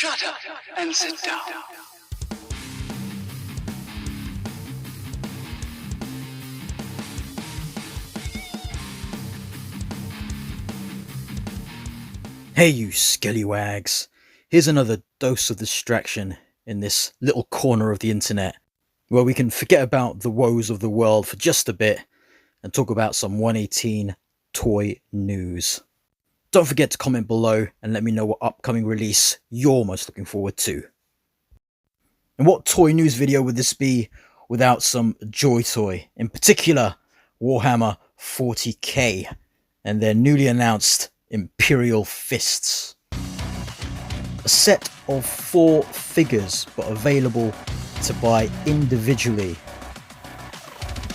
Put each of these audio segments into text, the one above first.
Shut up and sit down. Hey you Skellywags, here's another dose of distraction in this little corner of the internet where we can forget about the woes of the world for just a bit and talk about some 118 toy news. Don't forget to comment below and let me know what upcoming release you're most looking forward to. And what toy news video would this be without some Joytoy, in particular Warhammer 40k and their newly announced Imperial Fists. A set of 4 figures but available to buy individually.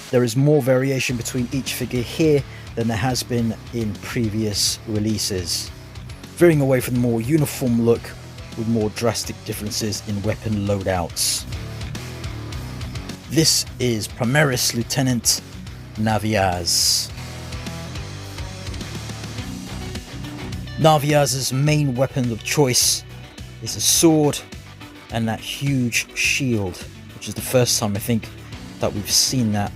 There is more variation between each figure here than there has been in previous releases, veering away from the more uniform look with more drastic differences in weapon loadouts. This is Primaris Lieutenant Naviaz. Naviaz's main weapon of choice is a sword and that huge shield, which is the first time I think that we've seen that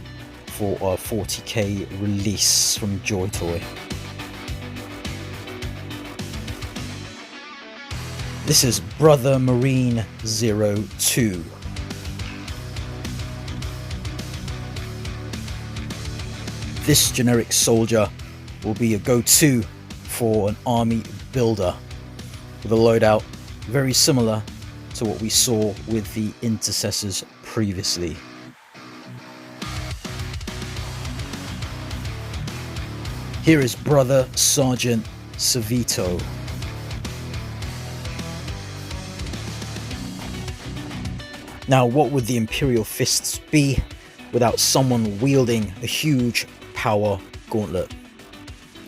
for a 40k release from Joytoy. This is Brother Marine 02. This generic soldier will be a go-to for an army builder with a loadout very similar to what we saw with the intercessors previously. Here is Brother Sergeant Savito. Now, what would the Imperial Fists be without someone wielding a huge power gauntlet?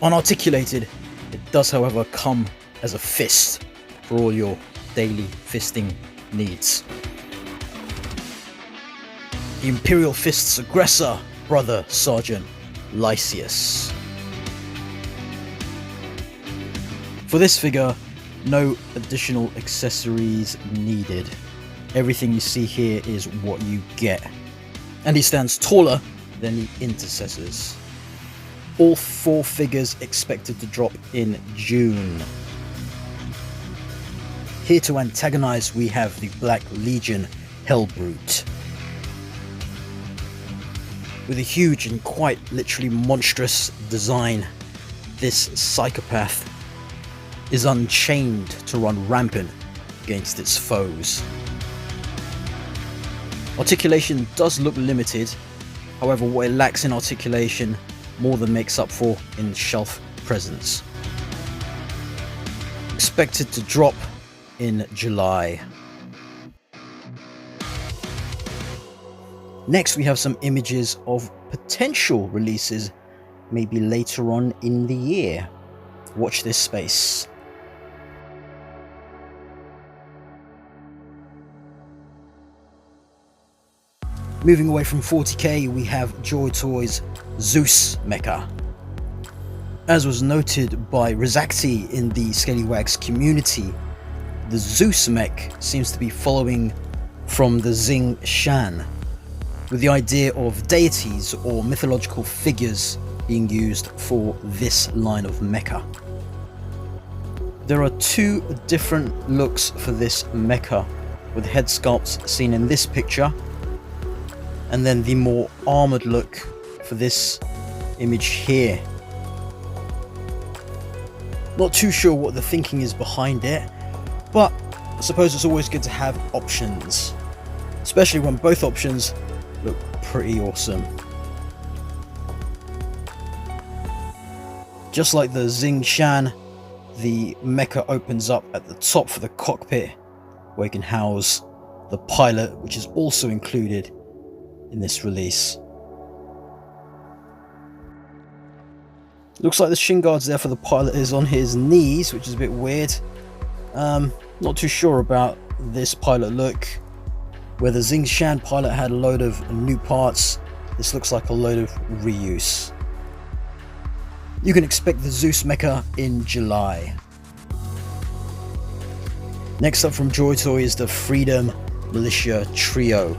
Unarticulated, it does however come as a fist for all your daily fisting needs. The Imperial Fists aggressor, Brother Sergeant Lysius. For this figure, no additional accessories needed. Everything you see here is what you get. And he stands taller than the intercessors. All 4 figures expected to drop in June. Here to antagonize we have the Black Legion Helbrute. With a huge and quite literally monstrous design, this psychopath is unchained to run rampant against its foes. Articulation does look limited, however what it lacks in articulation more than makes up for in shelf presence. Expected to drop in July. Next we have some images of potential releases maybe later on in the year. Watch this space. Moving away from 40k, we have Joytoy's Zeus Mecha. As was noted by Rizakti in the Skellywags community, the Zeus Mech seems to be following from the Xing Shan, with the idea of deities or mythological figures being used for this line of mecha. There are 2 different looks for this mecha, with head sculpts seen in this picture, and then the more armoured look for this image here. Not too sure what the thinking is behind it, but I suppose it's always good to have options, especially when both options look pretty awesome. Just like the Xing Shan, the mecha opens up at the top for the cockpit, where you can house the pilot, which is also included in this release. Looks like the shin guards there for the pilot is on his knees, which is a bit weird. Not too sure about this pilot look. Where the Xing Shan pilot had a load of new parts, this looks like a load of reuse. You can expect the Zeus Mecha in July. Next up from Joytoy is the Freedom Militia Trio.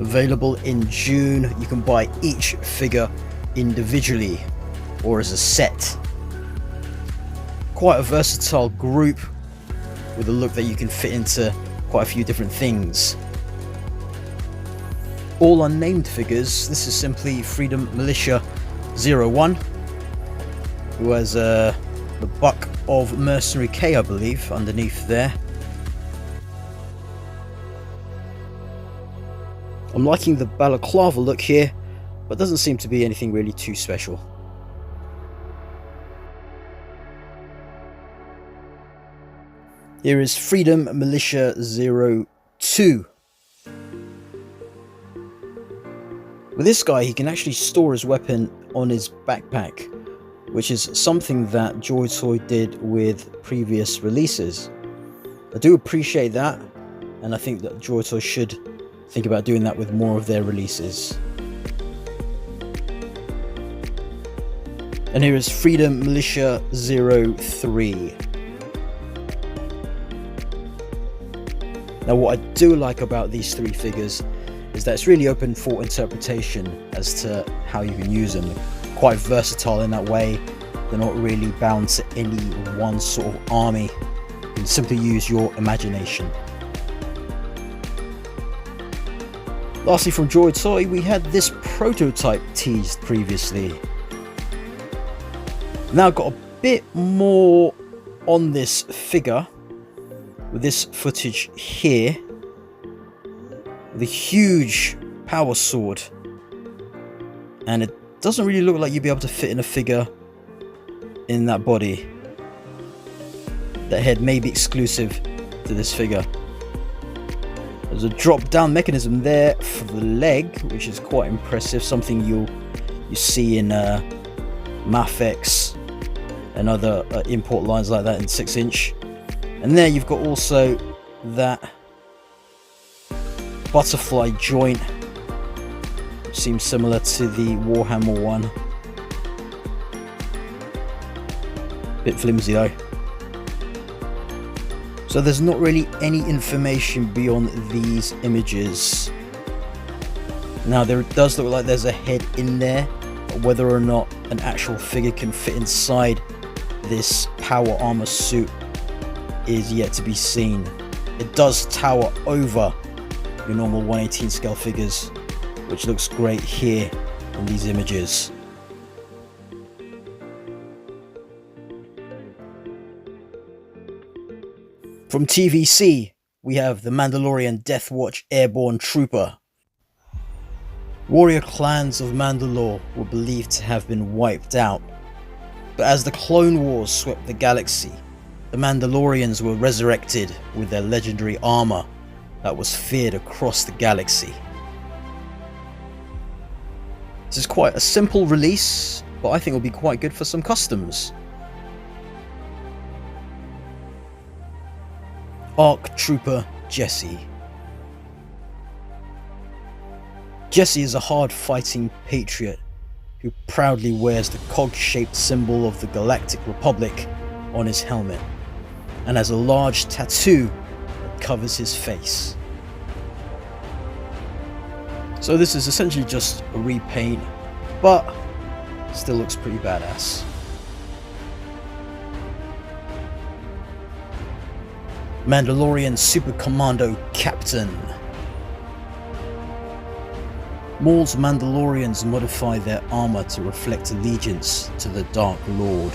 Available in June. You can buy each figure individually or as a set. Quite a versatile group with a look that you can fit into quite a few different things. All unnamed figures. This is simply Freedom Militia 01, who has the buck of Mercenary K, I believe, underneath there. I'm liking the balaclava look here, but doesn't seem to be anything really too special. Here is Freedom Militia 02. With this guy, he can actually store his weapon on his backpack, which is something that Joytoy did with previous releases. I do appreciate that, and I think that Joytoy should think about doing that with more of their releases. And here is Freedom Militia 03. Now what I do like about these three figures is that it's really open for interpretation as to how you can use them. They're quite versatile in that way. They're not really bound to any one sort of army. You can simply use your imagination. Lastly from Joytoy, we had this prototype teased previously. Now got a bit more on this figure with this footage here. The huge power sword, and it doesn't really look like you'd be able to fit in a figure in that body. That head may be exclusive to this figure. There's a drop down mechanism there for the leg, which is quite impressive, something you see in Mafex and other import lines like that in 6-inch. And there you've got also that butterfly joint, which seems similar to the Warhammer one. Bit flimsy though. So there's not really any information beyond these images. Now there does look like there's a head in there, but whether or not an actual figure can fit inside this power armor suit is yet to be seen. It does tower over your normal 1/18 scale figures, which looks great here in these images. From TVC, we have the Mandalorian Death Watch Airborne Trooper. Warrior clans of Mandalore were believed to have been wiped out, but as the Clone Wars swept the galaxy, the Mandalorians were resurrected with their legendary armor that was feared across the galaxy. This is quite a simple release, but I think will be quite good for some customs. Arc Trooper Jesse. Jesse is a hard-fighting patriot who proudly wears the cog-shaped symbol of the Galactic Republic on his helmet, and has a large tattoo that covers his face. So this is essentially just a repaint, but still looks pretty badass. Mandalorian Super Commando Captain. Maul's Mandalorians modify their armor to reflect allegiance to the Dark Lord.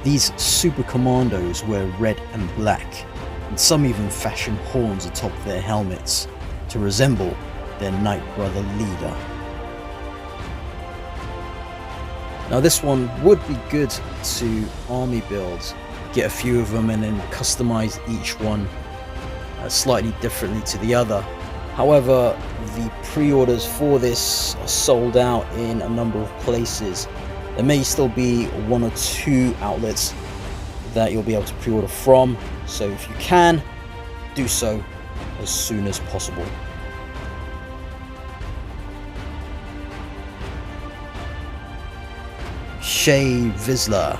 These Super Commandos wear red and black, and some even fashion horns atop their helmets to resemble their Night Brother leader. Now this one would be good to army build, get a few of them and then customize each one slightly differently to the other. However, the pre-orders for this are sold out in a number of places. There may still be 1 or 2 outlets that you'll be able to pre-order from, so if you can, do so as soon as possible. Shae Vizla.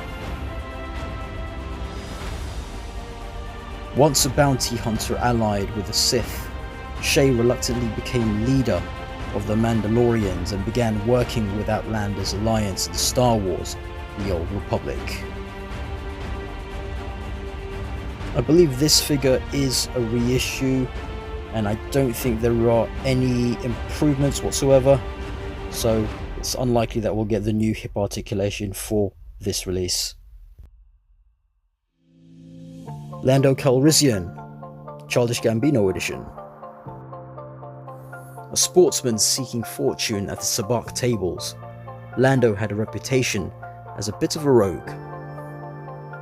Once a bounty hunter allied with the Sith, Shae reluctantly became leader of the Mandalorians and began working with Outlander's alliance in Star Wars: The Old Republic. I believe this figure is a reissue, and I don't think there are any improvements whatsoever, so it's unlikely that we'll get the new hip articulation for this release. Lando Calrissian, Childish Gambino edition. A sportsman seeking fortune at the sabacc tables, Lando had a reputation as a bit of a rogue,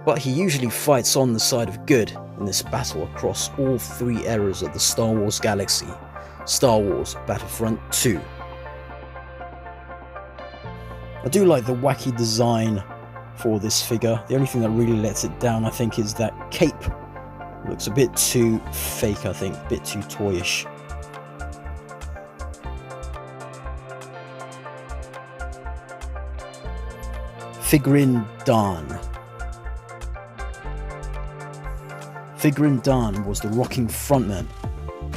but he usually fights on the side of good in this battle across all three eras of the Star Wars galaxy: Star Wars Battlefront 2. I do like the wacky design for this figure. The only thing that really lets it down, I think, is that cape. It looks a bit too fake, I think, a bit too toyish. Figrin D'an. Figrin D'an was the rocking frontman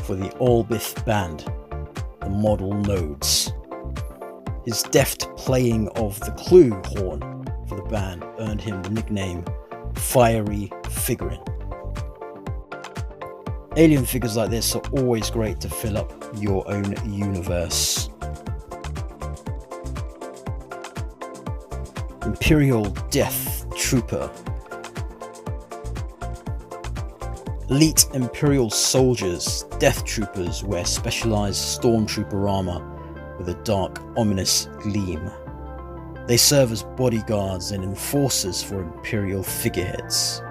for the Albith band, the Model Nodes. His deft playing of the clue horn for the band earned him the nickname Fiery Figrin. Alien figures like this are always great to fill up your own universe. Imperial Death Trooper. Elite Imperial soldiers, Death Troopers, wear specialized stormtrooper armor with a dark, ominous gleam. They serve as bodyguards and enforcers for Imperial figureheads.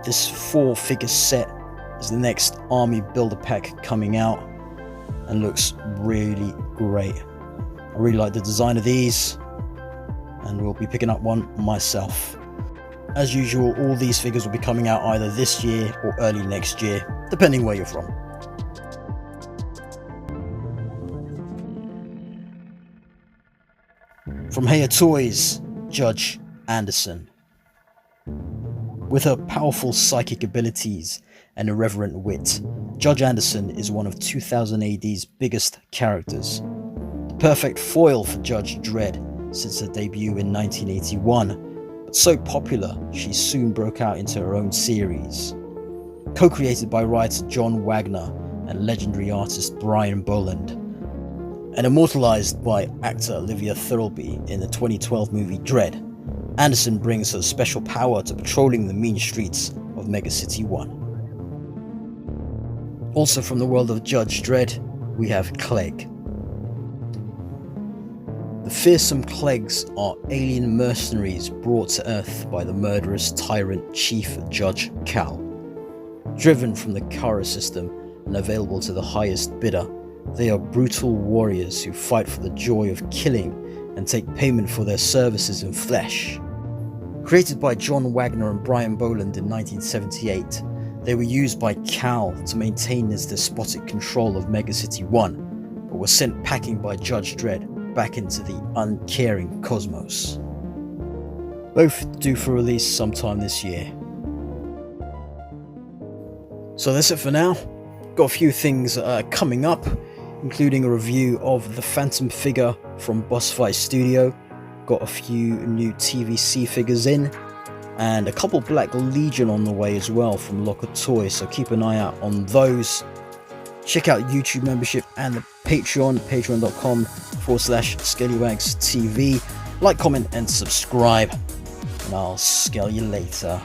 This 4-figure set is the next army builder pack coming out and looks really great. I really like the design of these, and will be picking up one myself. As usual, all these figures will be coming out either this year or early next year, depending where you're from. From Hiya Toys, Judge Anderson. With her powerful psychic abilities and irreverent wit, Judge Anderson is one of 2000 AD's biggest characters. The perfect foil for Judge Dredd since her debut in 1981, but so popular she soon broke out into her own series. Co-created by writer John Wagner and legendary artist Brian Boland, and immortalized by actor Olivia Thirlby in the 2012 movie Dredd, Anderson brings her special power to patrolling the mean streets of Mega City 1. Also from the world of Judge Dredd, we have Klegg. The fearsome Kleggs are alien mercenaries brought to Earth by the murderous tyrant Chief Judge Cal. Driven from the Kara system and available to the highest bidder, they are brutal warriors who fight for the joy of killing and take payment for their services in flesh. Created by John Wagner and Brian Boland in 1978, they were used by Cal to maintain his despotic control of Mega City 1, but were sent packing by Judge Dredd back into the uncaring cosmos. Both due for release sometime this year. So that's it for now. Got a few things coming up, including a review of the Phantom figure from Boss Fight Studio. Got a few new TVC figures in, and a couple Black Legion on the way as well from Locker Toys, so keep an eye out on those. Check out YouTube membership and the Patreon, patreon.com/SkellywagsTV. Like, comment and subscribe, and I'll scale you later.